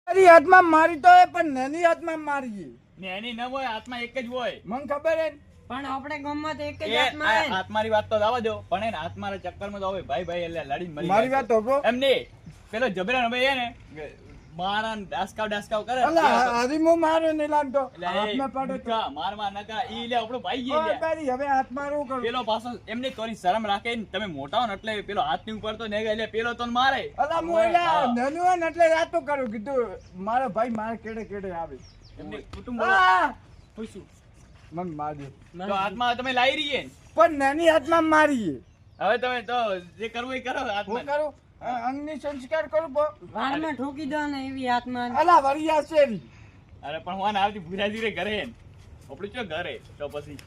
તારી હાથમાં મારી તો પણ નાની હાથમાં મારી નાની ન હોય, હાથમાં એક જ હોય. મને ખબર હે પણ આપણે ગામમાં તો એક જ એ આત્મા હે. આત્માની વાત તો જવા દો, પણ એને આત્માના ચક્કરમાં તો હવે ભાઈ એટલે લડીને મરી મારી જાય વાત હોભો. છે. એમ નહીં, પેલો જબરાન ભાઈ હે ને મારા ડાસકાવ કરે અલા હરીમો મારે ને લાગતો એટલે એ હાથમાં પડે તો નકા, મારમાં નકા, ઈ લે આપણો ભાઈ ઈ લે. તારી હવે હાથમાં શું કરું? પેલો પાછો એમને થોડી શરમ રાખે ને, તમે મોટા હો ને એટલે પેલો હાથની ઉપર તો ને એટલે પેલો તો મારે. અલા હું એલા નાનું હોય ને એટલે રાતો કરું કીધું મારો ભાઈ મારે કેડે કેડે આવે એમને કુટુંબ આ! પૂછ્યું મને માર્યો તો હાથમાં તમે લાવી રહીએ ને. પણ નાની હાથમાં મારી હવે તમે તો જે કરવું એ કરો હું હાથમાં. કરું અંગની સંસ્કાર કરું વાળમાં ઠોકી દો ને એવી આત્મા. અલા વરિયા શેરી અરે પણ હું આવતી ભૂરાજી રે ઘરે ને આપણું ચો ઘરે તો પછી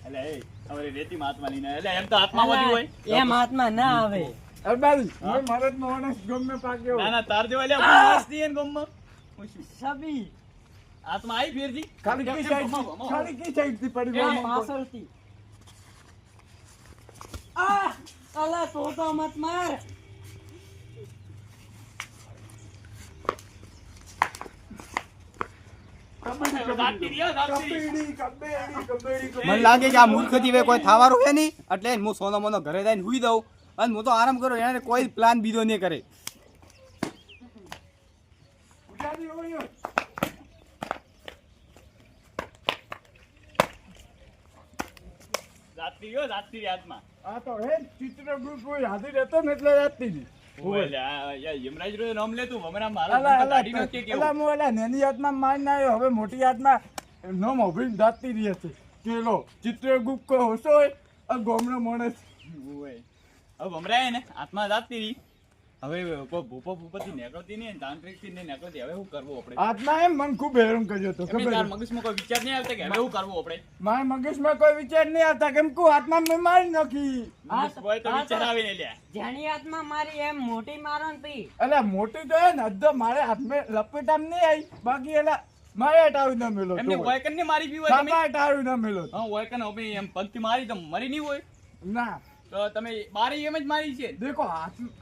એટલે એ અમારી રેતી આત્મા લઈને એટલે એમ તો આત્મા બધી હોય એમ આત્મા ના આવે. અરબાલી હું મરદ નો ઓનસ ગમે પાક્યો ના ના તાર જેવા લે આપણે મસ્તી ને ગમમાં પૂછ્યું સબી આત્મા આવી ફેરજી ખાલી કી સાઈડ ખાલી કી સાઈડ થી પડી એમ ગયો પાછળથી. અલા તો મત માર. મને લાગે કે આ મૂર્ખથી હવે કોઈ થવાનું છે નહીં, એટલે હું સોનો મોનો ઘરે જઈને હુઈ દઉં અને હું તો આરામ કરું. એને કોઈ પ્લાન બીજો નહીં કરે. જાતી આત્મા આ તો હે ચિત્રગુપ્ત કોઈ હાજર હતો ને એટલે જાતી હતી યમરાજ રો નામ લે તું હમણાં મારા અલા મન અલા કાઢી નાખે કેવું. અલા હું અલા નાની હાથમાં મારી ના આવ્યો હવે મોટી હાથમાં નોમ ઉભી જાતી રહી છે પેલો ચિત્રગુપ્ત કો હોશો હોય આ ગોમનો માણસ ઓય. હવે હમણાં ને આત્મા જાતી રહી. હવે કોઈ ભૂપતિ નીકળતી નહીં, તાંત્રિક થી નહીં નીકળતી. હવે શું કરવું આપણે? આત્મા એમ મન ખૂબ હેરાન કર્યો હતો એમની ખબર તાર છે? મગજમાં કોઈ વિચાર નહીં આવતા કે હવે શું કરવું આપણે? મારા મગજમાં કોઈ વિચાર નહીં આવતા કેમ કે આત્મા મેં મારી નાખી મગજ હોય તો વિચાર આવે ને લ્યા. જેની આત્મા મારી એમ મોટી મારો ને તી. અલા મોટી તો હે ને અડધો મારે હાથમાં લપેટામ નહીં આવી બાકી એલા મારે હટાવી ના મેલો એમને વોયકન ને મારી બી હોય તમે? હટાવી ના મેલો હા વોયકન હવે એમ પગથી મારી તો મરી નહીં હોય ના તો તમે મારી એમ જ મારી છે. દેખો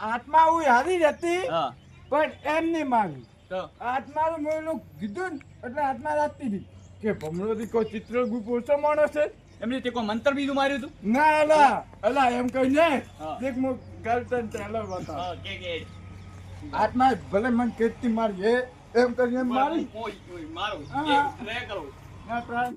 આત્મા હું હારી હતી હા પણ એમ નહીં મારી તો આત્માનું મેલું કીધું ને એટલે આત્મા રાખતી હતી કે ભમરોથી કોઈ ચિત્રગુપ્ત ઓછો માણસ છે એમને તે કોઈ મંત્ર બીજું માર્યું હતું? ના અલા અલા એમ કહી ને હા. દેખ હું ગલતન ચાલો બતા હા કે આત્મા ભલે મને કેટલી મારી એમ કરીને મારી ઓય ઓય મારું હા. કે રે કરો ના પ્રાણ